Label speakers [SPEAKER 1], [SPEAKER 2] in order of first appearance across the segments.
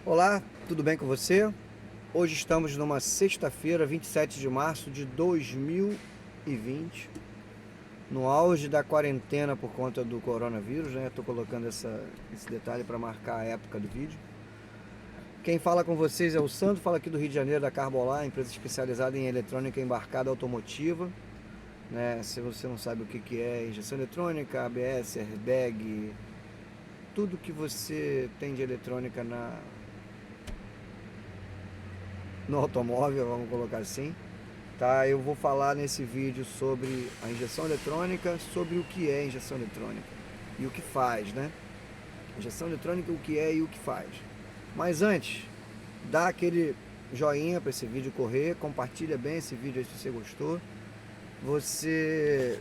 [SPEAKER 1] Olá, tudo bem com você? Hoje estamos numa sexta-feira, 27 de março de 2020, no auge da quarentena por conta do coronavírus, né? Estou colocando esse detalhe para marcar a época do vídeo. Quem fala com vocês é o Sandro, fala aqui do Rio de Janeiro, da Carbolar, empresa especializada em eletrônica embarcada automotiva. Né? Se você não sabe o que é injeção eletrônica, ABS, airbag, tudo que você tem de eletrônica no automóvel, vamos colocar assim, tá? Eu vou falar nesse vídeo sobre a injeção eletrônica, sobre o que é injeção eletrônica e o que faz, né? Injeção eletrônica, o que é e o que faz. Mas antes, dá aquele joinha para esse vídeo correr, compartilha bem esse vídeo aí se você gostou. Você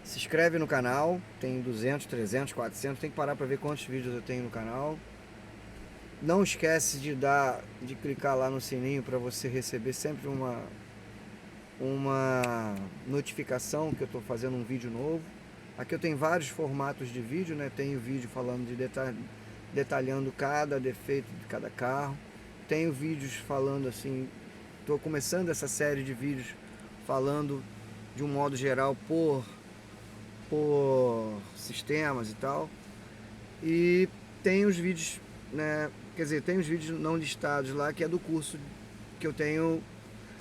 [SPEAKER 1] se inscreve no canal, tem 200, 300, 400, tem que parar para ver quantos vídeos eu tenho no canal. Não esquece de clicar lá no sininho para você receber sempre uma notificação que eu estou fazendo um vídeo novo. Aqui eu tenho vários formatos de vídeo, né? Tenho vídeo falando detalhando cada defeito de cada carro. Tenho vídeos falando assim, estou começando essa série de vídeos falando de um modo geral por sistemas e tal. E tem os vídeos, né? Quer dizer, tem os vídeos não listados lá, que é do curso que eu tenho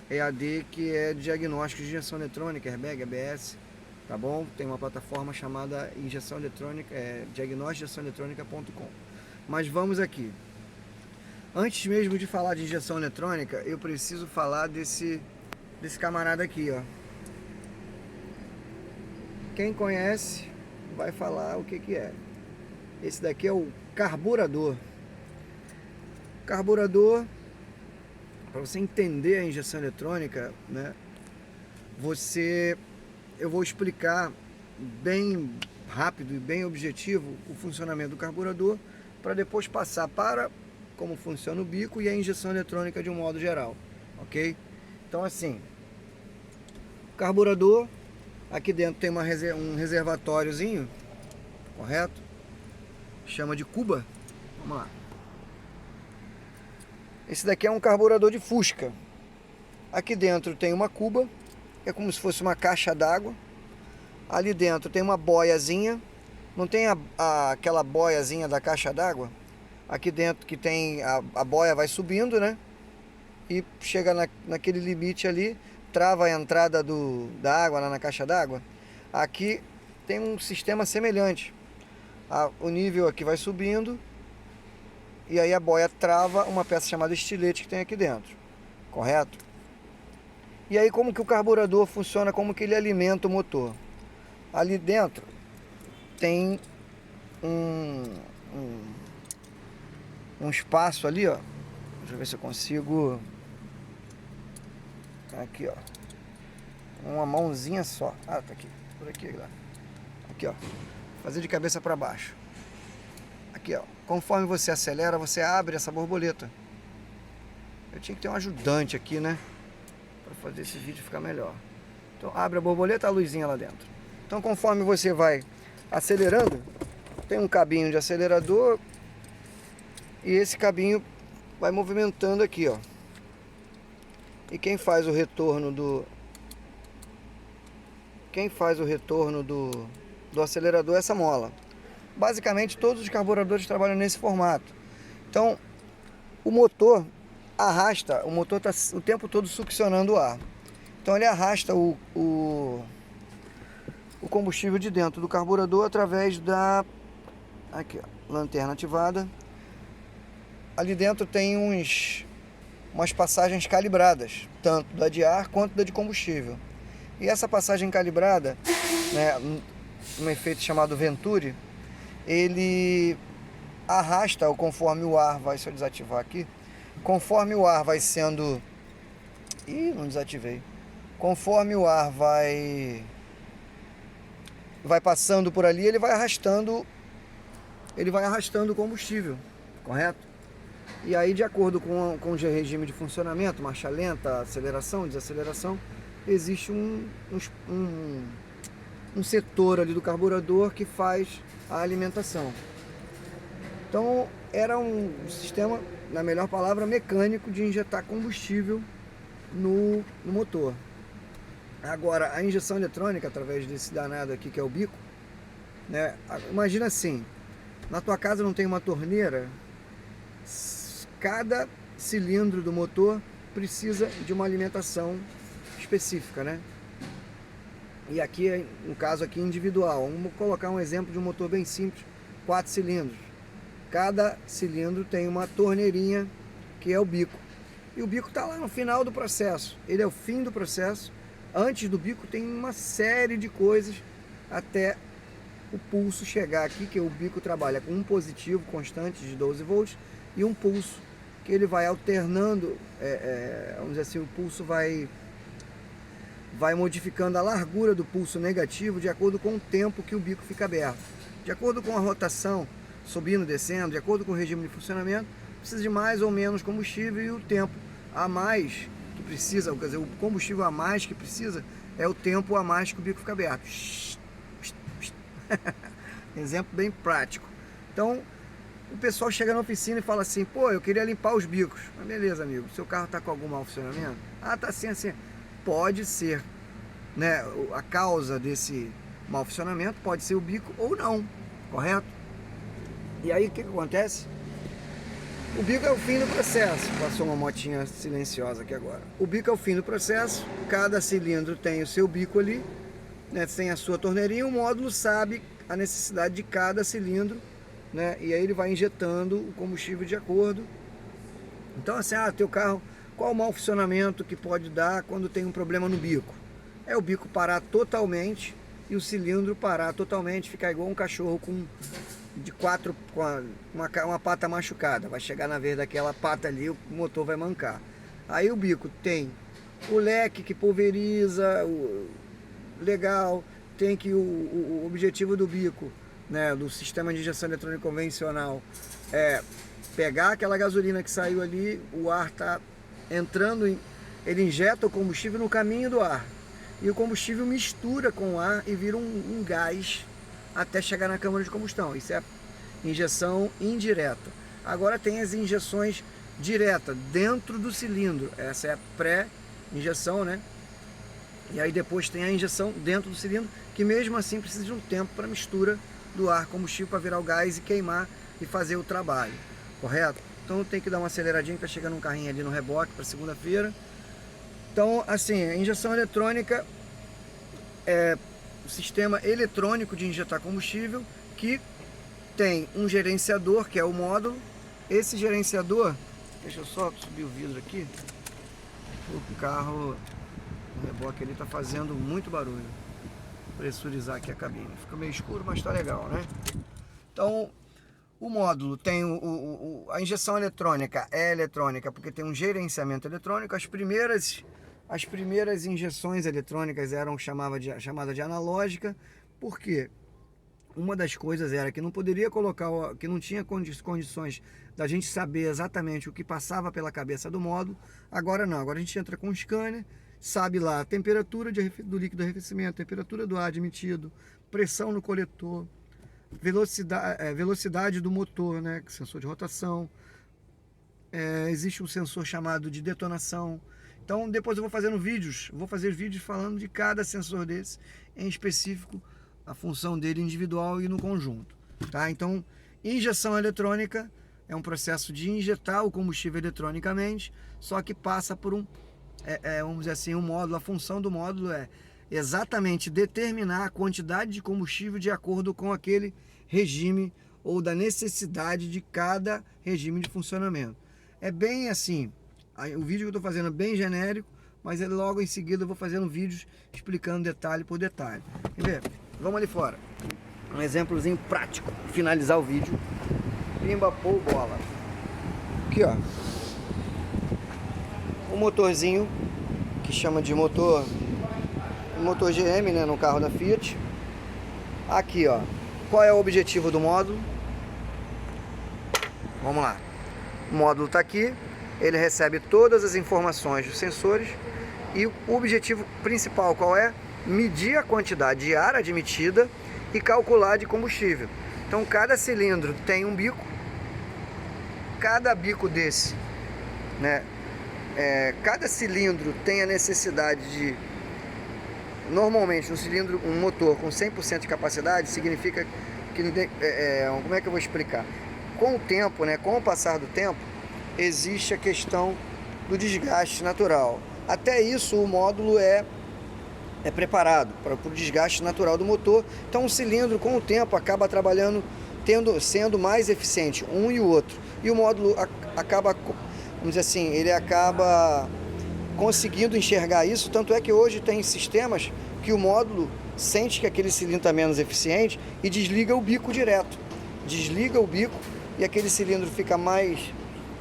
[SPEAKER 1] EAD, que é diagnóstico de injeção eletrônica, airbag, ABS, tá bom? Tem uma plataforma chamada injeção eletrônica, diagnósticoinjeçãoeletrônica.com. Mas vamos aqui. Antes mesmo de falar de injeção eletrônica, eu preciso falar desse camarada aqui, ó. Quem conhece vai falar o que é. Esse daqui é o carburador. Carburador, para você entender a injeção eletrônica, né? Eu vou explicar bem rápido e bem objetivo o funcionamento do carburador, para depois passar para como funciona o bico e a injeção eletrônica de um modo geral, ok? Então assim, o carburador, aqui dentro tem um reservatóriozinho, correto? Chama de cuba. Vamos lá. Esse daqui é um carburador de Fusca. Aqui dentro tem uma cuba, é como se fosse uma caixa d'água. Ali dentro tem uma boiazinha. Não tem aquela boiazinha da caixa d'água? Aqui dentro que tem a boia vai subindo, né? E chega naquele limite ali, trava a entrada da água lá na caixa d'água. Aqui tem um sistema semelhante. O nível aqui vai subindo. E aí a boia trava uma peça chamada estilete que tem aqui dentro, correto? E aí como que o carburador funciona, como que ele alimenta o motor? Ali dentro tem um espaço ali, ó. Deixa eu ver se eu consigo. Aqui, ó. Uma mãozinha só. Ah, tá aqui. Por aqui, lá. Aqui, ó. Fazer de cabeça para baixo. Aqui, ó. Conforme você acelera, você abre essa borboleta. Eu tinha que ter um ajudante aqui, né? Para fazer esse vídeo ficar melhor. Então abre a borboleta, a luzinha lá dentro. Então conforme você vai acelerando, tem um cabinho de acelerador. E esse cabinho vai movimentando aqui, ó. E quem faz o retorno do acelerador é essa mola. Basicamente todos os carburadores trabalham nesse formato. Então o motor arrasta, o motor está o tempo todo succionando o ar. Então ele arrasta o combustível de dentro do carburador através da aqui, ó, lanterna ativada. Ali dentro tem umas passagens calibradas, tanto da de ar quanto da de combustível. E essa passagem calibrada, né, um efeito chamado Venturi, ele arrasta conforme o ar vai, se eu desativar aqui, conforme o ar vai sendo... Ih, não desativei. Conforme o ar vai passando por ali, ele vai arrastando o combustível, correto? E aí, de acordo com o regime de funcionamento, marcha lenta, aceleração, desaceleração, existe um setor ali do carburador que faz a alimentação. Então era um sistema, na melhor palavra, mecânico de injetar combustível no motor. Agora, a injeção eletrônica, através desse danado aqui que é o bico, né? Imagina assim, na tua casa não tem uma torneira, cada cilindro do motor precisa de uma alimentação específica, né? E aqui, no caso aqui individual, vamos colocar um exemplo de um motor bem simples, 4 cilindros. Cada cilindro tem uma torneirinha que é o bico. E o bico está lá no final do processo, ele é o fim do processo. Antes do bico tem uma série de coisas até o pulso chegar aqui, que o bico trabalha com um positivo constante de 12 volts e um pulso que ele vai alternando, vamos dizer assim, o pulso vai modificando a largura do pulso negativo de acordo com o tempo que o bico fica aberto. De acordo com a rotação, subindo, descendo, de acordo com o regime de funcionamento, precisa de mais ou menos combustível, e o tempo a mais que precisa, quer dizer, o combustível a mais que precisa é o tempo a mais que o bico fica aberto. Exemplo bem prático. Então, o pessoal chega na oficina e fala assim: pô, eu queria limpar os bicos. Mas beleza, amigo, seu carro está com algum mau funcionamento? Ah, tá assim, assim. Pode ser, né? A causa desse mau funcionamento pode ser o bico ou não, correto? E aí o que acontece? O bico é o fim do processo. Passou uma motinha silenciosa aqui agora. O bico é o fim do processo. Cada cilindro tem o seu bico ali, né? Tem a sua torneirinha. O módulo sabe a necessidade de cada cilindro, né? E aí ele vai injetando o combustível de acordo. Então assim, teu carro, qual o mau funcionamento que pode dar quando tem um problema no bico? É o bico parar totalmente e o cilindro parar totalmente, ficar igual um cachorro com uma pata machucada. Vai chegar na vez daquela pata ali, o motor vai mancar. Aí o bico tem o leque que pulveriza, legal. Tem que o objetivo do bico, né, do sistema de injeção eletrônica convencional, é pegar aquela gasolina que saiu ali, o ar está entrando, ele injeta o combustível no caminho do ar. E o combustível mistura com o ar e vira um gás até chegar na câmara de combustão. Isso é a injeção indireta. Agora tem as injeções diretas dentro do cilindro. Essa é a pré-injeção, né? E aí depois tem a injeção dentro do cilindro, que mesmo assim precisa de um tempo para mistura do ar combustível para virar o gás e queimar e fazer o trabalho, correto? Então tem que dar uma aceleradinha, que tá chegando um carrinho ali no reboque para segunda-feira. Então, assim, a injeção eletrônica é o sistema eletrônico de injetar combustível, que tem um gerenciador, que é o módulo. Esse gerenciador, deixa eu só subir o vidro aqui, o carro, o reboque ali tá fazendo muito barulho. Pressurizar aqui a cabine, fica meio escuro, mas tá legal, né? Então, o módulo tem a injeção eletrônica, é eletrônica porque tem um gerenciamento eletrônico. As primeiras injeções eletrônicas eram chamada de analógica, porque uma das coisas era que não poderia colocar, que não tinha condições da gente saber exatamente o que passava pela cabeça do módulo. Agora não, agora a gente entra com o scanner, sabe lá a temperatura do líquido de arrefecimento, temperatura do ar admitido, pressão no coletor, velocidade do motor, né, sensor de rotação, existe um sensor chamado de detonação. Então depois eu vou fazer vídeos falando de cada sensor desse em específico, a função dele individual e no conjunto, tá? Então, injeção eletrônica é um processo de injetar o combustível eletronicamente, só que passa por vamos dizer assim, um módulo. A função do módulo é exatamente determinar a quantidade de combustível de acordo com aquele regime ou da necessidade de cada regime de funcionamento. É bem assim, o vídeo que eu estou fazendo é bem genérico, mas logo em seguida eu vou fazendo vídeos explicando detalhe por detalhe. Quer ver? Vamos ali fora. Um exemplozinho prático, finalizar o vídeo. Pimba, pô, bola. Aqui, ó. Um motorzinho que chama de motor GM, né, no carro da Fiat. Aqui, ó. Qual é o objetivo do módulo? Vamos lá. O módulo está aqui. Ele recebe todas as informações dos sensores. E o objetivo principal qual é? Medir a quantidade de ar admitida e calcular de combustível. Então cada cilindro tem um bico, cada bico desse, né, cada cilindro tem a necessidade de, normalmente um motor com 100% de capacidade significa que, como é que eu vou explicar? Com o tempo, né, com o passar do tempo, existe a questão do desgaste natural. Até isso o módulo é preparado para o desgaste natural do motor. Então o cilindro com o tempo acaba trabalhando, sendo mais eficiente um e o outro. E o módulo acaba, vamos dizer assim, ele acaba conseguindo enxergar isso. Tanto é que hoje tem sistemas que o módulo sente que aquele cilindro está menos eficiente e desliga o bico direto. Desliga o bico e aquele cilindro fica mais...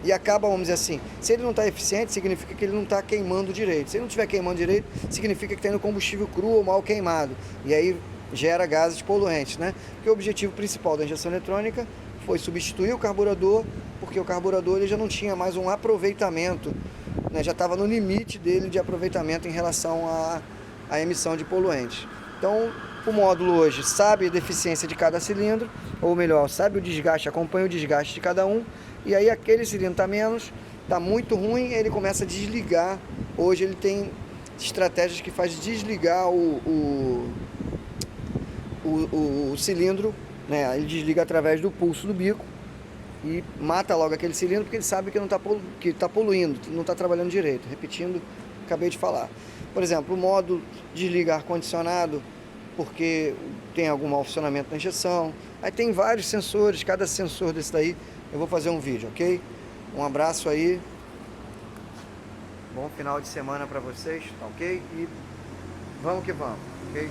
[SPEAKER 1] E acaba, vamos dizer assim, se ele não está eficiente, significa que ele não está queimando direito. Se ele não estiver queimando direito, significa que está indo combustível cru ou mal queimado. E aí gera gases poluentes, né? Porque o objetivo principal da injeção eletrônica foi substituir o carburador, porque o carburador ele já não tinha mais um aproveitamento, né? Já estava no limite dele de aproveitamento em relação à emissão de poluentes. Então, o módulo hoje sabe a deficiência de cada cilindro, ou melhor, sabe o desgaste, acompanha o desgaste de cada um, e aí aquele cilindro está menos, está muito ruim, ele começa a desligar. Hoje ele tem estratégias que faz desligar o cilindro, né? Ele desliga através do pulso do bico e mata logo aquele cilindro, porque ele sabe que não está poluindo, não está trabalhando direito. Repetindo, acabei de falar. Por exemplo, o módulo desliga ar-condicionado porque tem algum mau funcionamento na injeção. Aí tem vários sensores, cada sensor desse daí eu vou fazer um vídeo, ok? Um abraço aí, bom final de semana para vocês, tá ok? E vamos que vamos, ok?